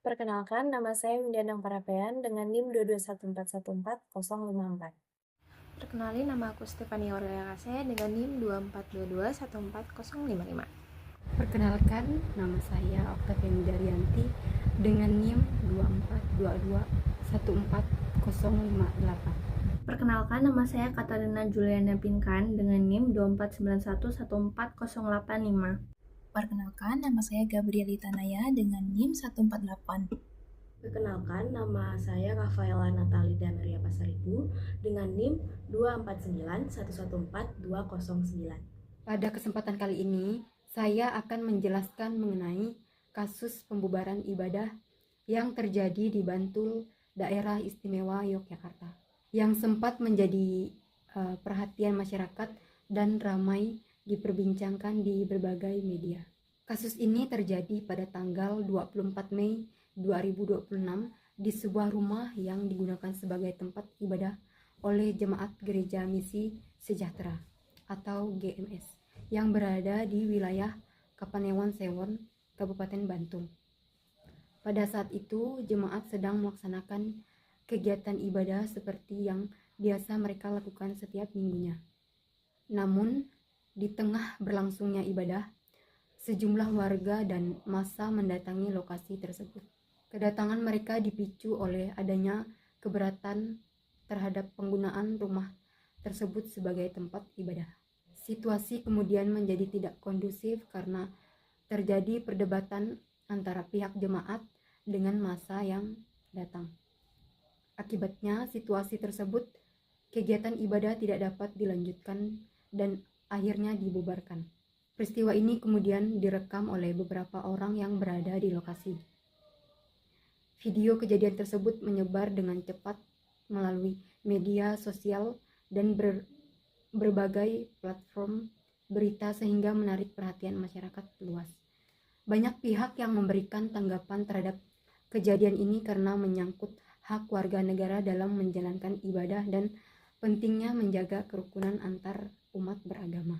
Perkenalkan, nama saya Windianang Parapean dengan NIM 221414054. Perkenalin, nama aku Stefani Aurelia Kase dengan NIM 2422144055. Perkenalkan, nama saya Octaviani Daryanti dengan NIM 2422144058. Perkenalkan, nama saya Katarina Juliana Pinkan dengan NIM 2491144085. Perkenalkan, nama saya Gabrielita Naya dengan NIM 148. Perkenalkan, nama saya Rafaela Natali Damaria Pasaribu dengan NIM 2491142009. Pada kesempatan kali ini, saya akan menjelaskan mengenai kasus pembubaran ibadah yang terjadi di Bantul, Daerah Istimewa Yogyakarta, yang sempat menjadi perhatian masyarakat dan ramai diperbincangkan di berbagai media. Kasus ini terjadi pada tanggal 24 Mei 2026 di sebuah rumah yang digunakan sebagai tempat ibadah oleh Jemaat Gereja Misi Sejahtera atau GMS yang berada di wilayah Kapanewon Sewon, Kabupaten Bantul. Pada saat itu, jemaat sedang melaksanakan kegiatan ibadah seperti yang biasa mereka lakukan setiap minggunya. Namun, di tengah berlangsungnya ibadah, sejumlah warga dan massa mendatangi lokasi tersebut. Kedatangan mereka dipicu oleh adanya keberatan terhadap penggunaan rumah tersebut sebagai tempat ibadah. Situasi kemudian menjadi tidak kondusif karena terjadi perdebatan antara pihak jemaat dengan massa yang datang. Akibatnya, situasi tersebut, kegiatan ibadah tidak dapat dilanjutkan dan akhirnya dibubarkan. Peristiwa ini kemudian direkam oleh beberapa orang yang berada di lokasi. Video kejadian tersebut menyebar dengan cepat melalui media sosial dan berbagai platform berita sehingga menarik perhatian masyarakat luas. Banyak pihak yang memberikan tanggapan terhadap kejadian ini karena menyangkut hak warga negara dalam menjalankan ibadah dan pentingnya menjaga kerukunan antar umat beragama.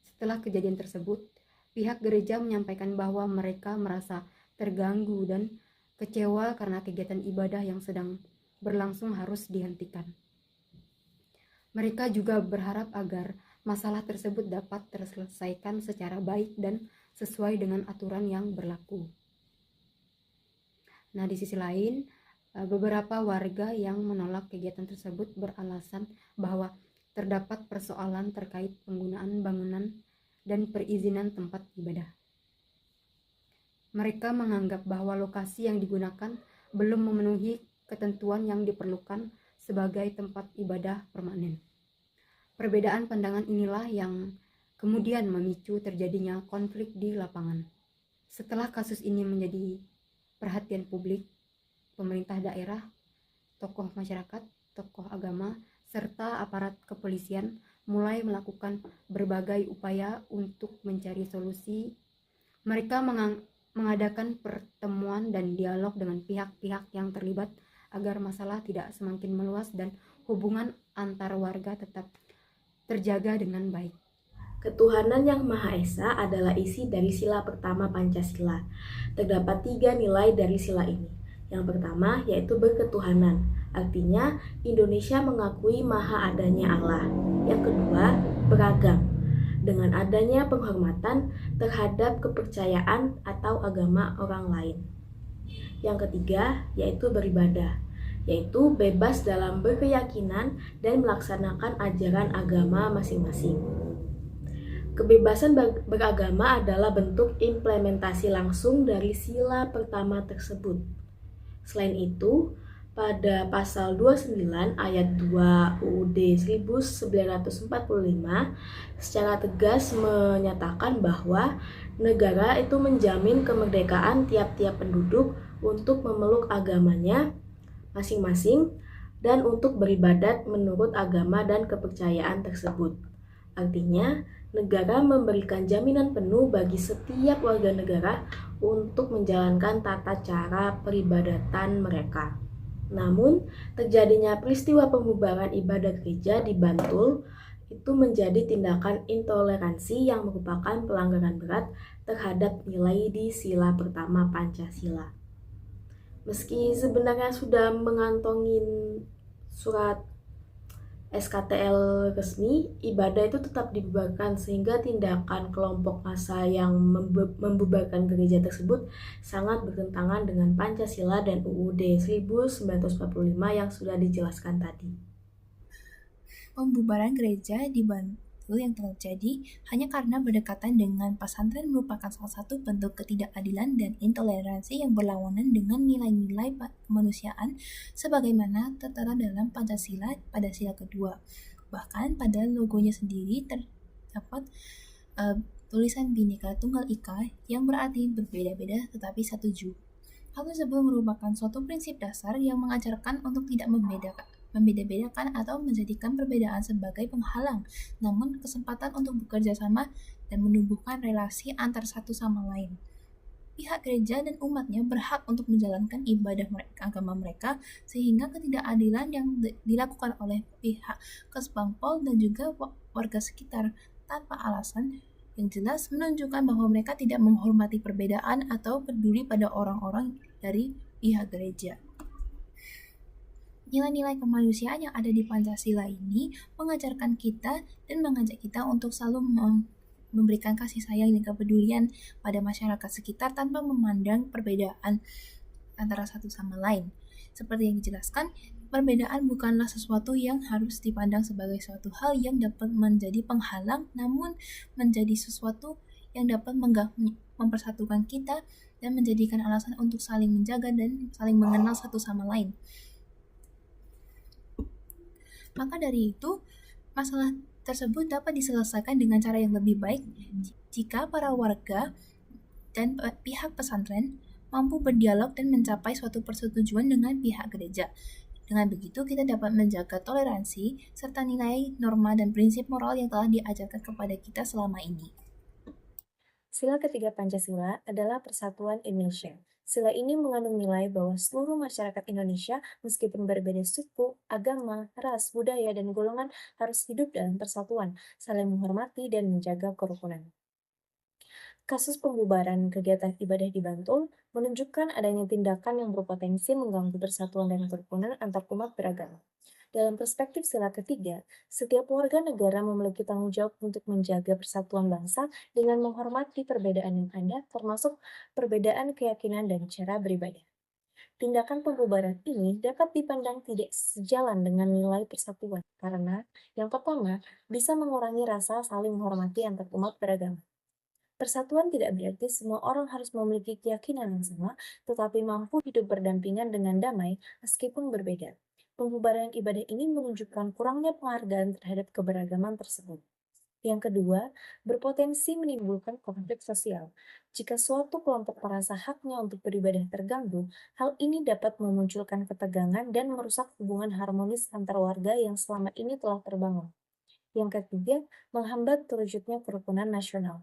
Setelah kejadian tersebut, pihak gereja menyampaikan bahwa mereka merasa terganggu dan kecewa karena kegiatan ibadah yang sedang berlangsung harus dihentikan. Mereka juga berharap agar masalah tersebut dapat terselesaikan secara baik dan sesuai dengan aturan yang berlaku. Nah, di sisi lain, beberapa warga yang menolak kegiatan tersebut beralasan bahwa terdapat persoalan terkait penggunaan bangunan dan perizinan tempat ibadah. Mereka menganggap bahwa lokasi yang digunakan belum memenuhi ketentuan yang diperlukan sebagai tempat ibadah permanen. Perbedaan pandangan inilah yang kemudian memicu terjadinya konflik di lapangan. Setelah kasus ini menjadi perhatian publik, pemerintah daerah, tokoh masyarakat, tokoh agama, serta aparat kepolisian mulai melakukan berbagai upaya untuk mencari solusi. Mereka mengadakan pertemuan dan dialog dengan pihak-pihak yang terlibat agar masalah tidak semakin meluas dan hubungan antar warga tetap terjaga dengan baik. Ketuhanan yang Maha Esa adalah isi dari sila pertama Pancasila. Terdapat 3 nilai dari sila ini. Yang pertama yaitu berketuhanan, artinya Indonesia mengakui maha adanya Allah. Yang kedua, beragam, dengan adanya penghormatan terhadap kepercayaan atau agama orang lain. Yang ketiga yaitu beribadah, yaitu bebas dalam berkeyakinan dan melaksanakan ajaran agama masing-masing. Kebebasan beragama adalah bentuk implementasi langsung dari sila pertama tersebut. Selain itu, pada pasal 29 ayat 2 UUD 1945 secara tegas menyatakan bahwa negara itu menjamin kemerdekaan tiap-tiap penduduk untuk memeluk agamanya masing-masing dan untuk beribadat menurut agama dan kepercayaan tersebut. Artinya, negara memberikan jaminan penuh bagi setiap warga negara untuk menjalankan tata cara peribadatan mereka. Namun, terjadinya peristiwa pembubaran ibadah gereja di Bantul itu menjadi tindakan intoleransi yang merupakan pelanggaran berat terhadap nilai di sila pertama Pancasila. Meski sebenarnya sudah mengantongin surat SKTL resmi, ibadah itu tetap dibubarkan sehingga tindakan kelompok massa yang membubarkan gereja tersebut sangat bertentangan dengan Pancasila dan UUD 1945 yang sudah dijelaskan tadi. Pembubaran gereja di Bantul yang terjadi hanya karena berdekatan dengan pesantren merupakan salah satu bentuk ketidakadilan dan intoleransi yang berlawanan dengan nilai-nilai kemanusiaan sebagaimana tertera dalam Pancasila pada sila kedua. Bahkan pada logonya sendiri terdapat tulisan Bhinneka Tunggal Ika yang berarti berbeda-beda tetapi satu ju. Hal tersebut merupakan suatu prinsip dasar yang mengajarkan untuk tidak membeda-bedakan atau menjadikan perbedaan sebagai penghalang, namun kesempatan untuk bekerja sama dan menumbuhkan relasi antar satu sama lain. Pihak gereja dan umatnya berhak untuk menjalankan ibadah agama mereka, sehingga ketidakadilan yang dilakukan oleh pihak Kesbangpol dan juga warga sekitar tanpa alasan yang jelas menunjukkan bahwa mereka tidak menghormati perbedaan atau peduli pada orang-orang dari pihak gereja. Nilai-nilai kemanusiaan yang ada di Pancasila ini mengajarkan kita dan mengajak kita untuk selalu memberikan kasih sayang dan kepedulian pada masyarakat sekitar tanpa memandang perbedaan antara satu sama lain. Seperti yang dijelaskan, perbedaan bukanlah sesuatu yang harus dipandang sebagai suatu hal yang dapat menjadi penghalang, namun menjadi sesuatu yang dapat mempersatukan kita dan menjadikan alasan untuk saling menjaga dan saling mengenal satu sama lain. Maka dari itu, masalah tersebut dapat diselesaikan dengan cara yang lebih baik jika para warga dan pihak pesantren mampu berdialog dan mencapai suatu persetujuan dengan pihak gereja. Dengan begitu, kita dapat menjaga toleransi serta nilai, norma, dan prinsip moral yang telah diajarkan kepada kita selama ini. Sila ketiga Pancasila adalah Persatuan Indonesia. Sila ini mengandung nilai bahwa seluruh masyarakat Indonesia, meskipun berbeda suku, agama, ras, budaya, dan golongan, harus hidup dalam persatuan, saling menghormati, dan menjaga kerukunan. Kasus pembubaran kegiatan ibadah di Bantul menunjukkan adanya tindakan yang berpotensi mengganggu persatuan dan kerukunan antar umat beragama. Dalam perspektif sila ketiga, setiap warga negara memiliki tanggung jawab untuk menjaga persatuan bangsa dengan menghormati perbedaan yang ada, termasuk perbedaan keyakinan dan cara beribadah. Tindakan pembubaran ini dapat dipandang tidak sejalan dengan nilai persatuan, karena yang pertama bisa mengurangi rasa saling menghormati antar umat beragama. Persatuan tidak berarti semua orang harus memiliki keyakinan yang sama, tetapi mampu hidup berdampingan dengan damai meskipun berbeda. Pembubaran ibadah ini menunjukkan kurangnya penghargaan terhadap keberagaman tersebut. Yang kedua, berpotensi menimbulkan konflik sosial. Jika suatu kelompok merasa haknya untuk beribadah terganggu, hal ini dapat memunculkan ketegangan dan merusak hubungan harmonis antar warga yang selama ini telah terbangun. Yang ketiga, menghambat terwujudnya kerukunan nasional.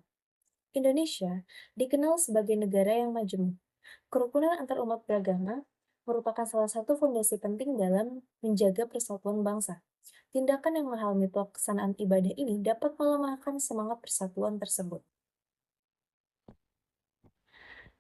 Indonesia dikenal sebagai negara yang majemuk. Kerukunan antar umat beragama merupakan salah satu fondasi penting dalam menjaga persatuan bangsa. Tindakan yang menghalangi pelaksanaan ibadah ini dapat melemahkan semangat persatuan tersebut.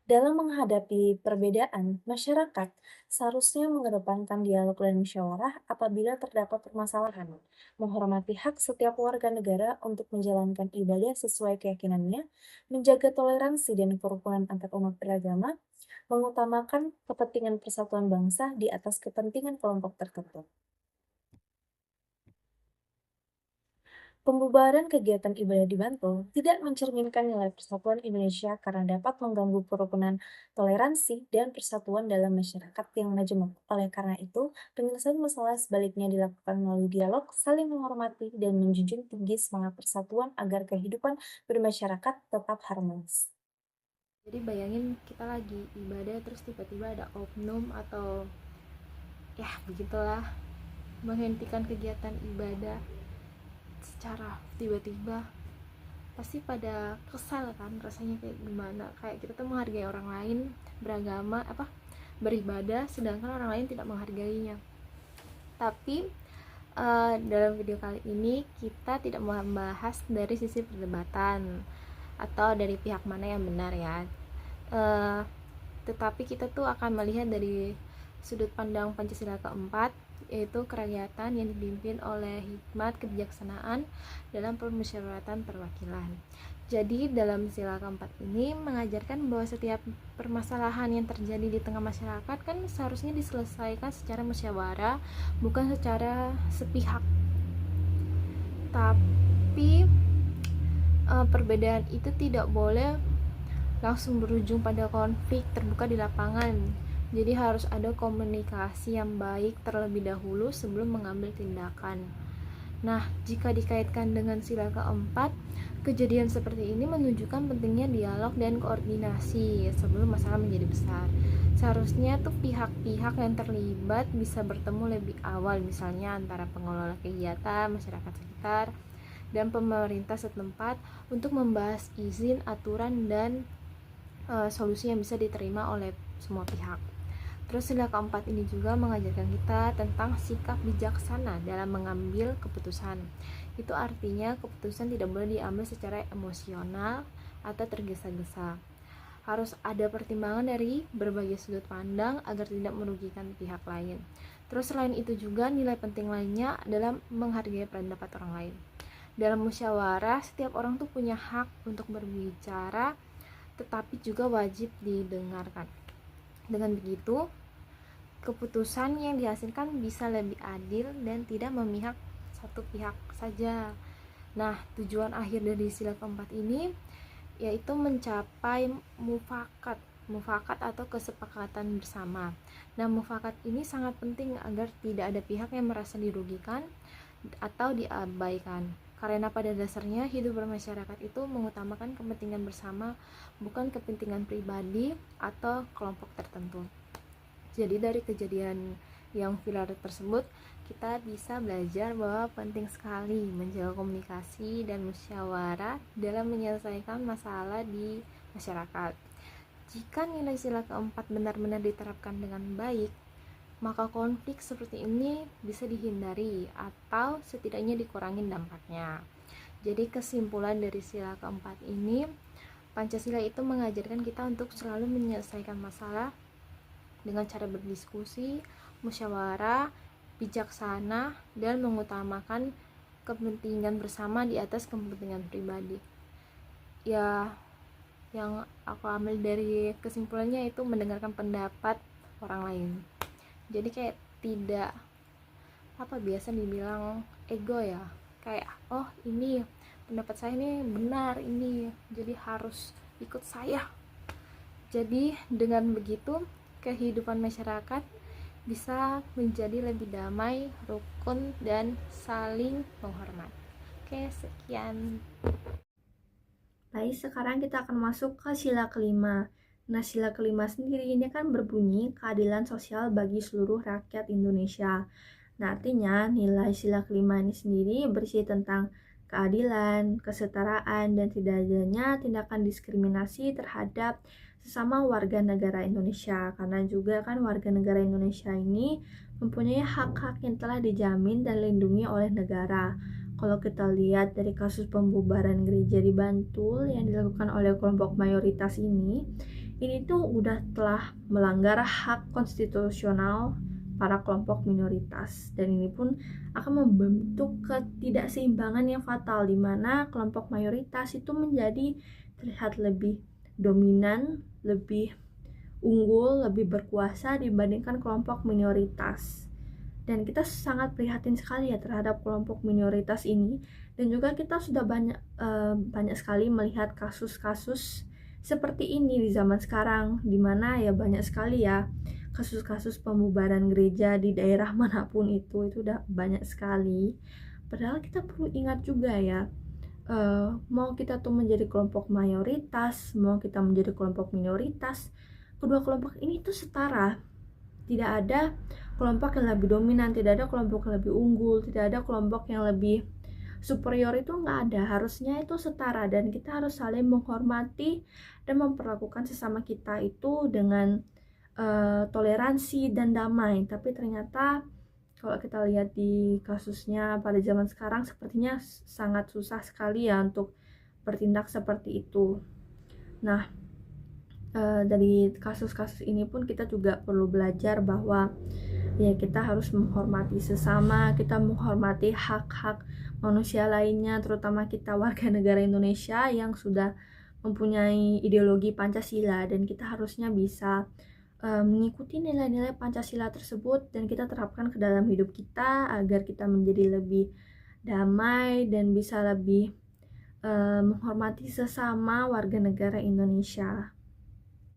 Dalam menghadapi perbedaan, masyarakat seharusnya mengedepankan dialog dan musyawarah apabila terdapat permasalahan, menghormati hak setiap warga negara untuk menjalankan ibadah sesuai keyakinannya, menjaga toleransi dan kerukunan antar umat beragama, mengutamakan kepentingan persatuan bangsa di atas kepentingan kelompok tertentu. Pembubaran kegiatan ibadah di Bantul tidak mencerminkan nilai persatuan Indonesia karena dapat mengganggu kerukunan, toleransi, dan persatuan dalam masyarakat yang majemuk. Oleh karena itu, penyelesaian masalah sebaliknya dilakukan melalui dialog, saling menghormati, dan menjunjung tinggi semangat persatuan agar kehidupan bermasyarakat tetap harmonis. Jadi bayangin kita lagi ibadah terus tiba-tiba ada oknum atau ya begitulah menghentikan kegiatan ibadah secara tiba-tiba, pasti pada kesal kan, rasanya kayak gimana, kayak kita tuh menghargai orang lain beragama beribadah sedangkan orang lain tidak menghargainya. Tapi Dalam video kali ini kita tidak membahas dari sisi perdebatan atau dari pihak mana yang benar ya, tetapi kita tuh akan melihat dari sudut pandang Pancasila keempat, yaitu kerakyatan yang dipimpin oleh hikmat kebijaksanaan dalam permusyawaratan perwakilan. Jadi dalam sila keempat ini mengajarkan bahwa setiap permasalahan yang terjadi di tengah masyarakat kan seharusnya diselesaikan secara musyawarah, bukan secara sepihak. Tapi perbedaan itu tidak boleh langsung berujung pada konflik terbuka di lapangan. Jadi harus ada komunikasi yang baik terlebih dahulu sebelum mengambil tindakan. Nah, jika dikaitkan dengan sila keempat, kejadian seperti ini menunjukkan pentingnya dialog dan koordinasi sebelum masalah menjadi besar. Seharusnya tuh pihak-pihak yang terlibat bisa bertemu lebih awal, misalnya antara pengelola kegiatan, masyarakat sekitar, dan pemerintah setempat untuk membahas izin, aturan, dan solusi yang bisa diterima oleh semua pihak. Terus sila keempat ini juga mengajarkan kita tentang sikap bijaksana dalam mengambil keputusan. Itu artinya keputusan tidak boleh diambil secara emosional atau tergesa-gesa. Harus ada pertimbangan dari berbagai sudut pandang agar tidak merugikan pihak lain. Terus selain itu juga nilai penting lainnya adalah menghargai pendapat orang lain. Dalam musyawarah, setiap orang tuh punya hak untuk berbicara, tetapi juga wajib didengarkan. Dengan begitu, keputusan yang dihasilkan bisa lebih adil dan tidak memihak satu pihak saja. Nah, tujuan akhir dari sila keempat ini yaitu mencapai mufakat atau kesepakatan bersama. Nah, mufakat ini sangat penting agar tidak ada pihak yang merasa dirugikan atau diabaikan. Karena pada dasarnya hidup bermasyarakat itu mengutamakan kepentingan bersama, bukan kepentingan pribadi atau kelompok tertentu. Jadi dari kejadian yang viral tersebut, kita bisa belajar bahwa penting sekali menjaga komunikasi dan musyawarah dalam menyelesaikan masalah di masyarakat. Jika nilai sila keempat benar-benar diterapkan dengan baik, maka konflik seperti ini bisa dihindari atau setidaknya dikurangi dampaknya. Jadi kesimpulan dari sila keempat ini, Pancasila itu mengajarkan kita untuk selalu menyelesaikan masalah dengan cara berdiskusi, musyawarah, bijaksana, dan mengutamakan kepentingan bersama di atas kepentingan pribadi. Ya, yang aku ambil dari kesimpulannya itu mendengarkan pendapat orang lain. Jadi kayak tidak biasa dibilang ego ya, kayak oh ini pendapat saya ini benar ini, jadi harus ikut saya. Jadi dengan begitu kehidupan masyarakat bisa menjadi lebih damai, rukun, dan saling menghormati. Oke, sekian. Baik, sekarang kita akan masuk ke sila kelima. Nah, sila kelima sendiri ini kan berbunyi keadilan sosial bagi seluruh rakyat Indonesia. Nah, artinya nilai sila kelima ini sendiri berisi tentang keadilan, kesetaraan, dan tidak adanya tindakan diskriminasi terhadap sesama warga negara Indonesia. Karena juga kan warga negara Indonesia ini mempunyai hak-hak yang telah dijamin dan dilindungi oleh negara. Kalau kita lihat dari kasus pembubaran gereja di Bantul yang dilakukan oleh kelompok mayoritas ini tuh udah telah melanggar hak konstitusional para kelompok minoritas, dan ini pun akan membentuk ketidakseimbangan yang fatal di mana kelompok mayoritas itu menjadi terlihat lebih dominan, lebih unggul, lebih berkuasa dibandingkan kelompok minoritas. Dan kita sangat prihatin sekali ya terhadap kelompok minoritas ini, dan juga kita sudah banyak sekali melihat kasus-kasus seperti ini di zaman sekarang, dimana ya banyak sekali ya kasus-kasus pembubaran gereja di daerah manapun itu udah banyak sekali. Padahal kita perlu ingat juga ya, mau kita tuh menjadi kelompok mayoritas, mau kita menjadi kelompok minoritas, kedua kelompok ini tuh setara. Tidak ada kelompok yang lebih dominan, tidak ada kelompok yang lebih unggul, tidak ada kelompok yang lebih superior, itu nggak ada. Harusnya itu setara, dan kita harus saling menghormati dan memperlakukan sesama kita itu dengan toleransi dan damai. Tapi ternyata kalau kita lihat di kasusnya pada zaman sekarang sepertinya sangat susah sekali ya untuk bertindak seperti itu. Nah, dari kasus-kasus ini pun kita juga perlu belajar bahwa ya kita harus menghormati sesama, kita menghormati hak-hak manusia lainnya, terutama kita warga negara Indonesia yang sudah mempunyai ideologi Pancasila, dan kita harusnya bisa mengikuti nilai-nilai Pancasila tersebut dan kita terapkan ke dalam hidup kita agar kita menjadi lebih damai dan bisa lebih menghormati sesama warga negara Indonesia.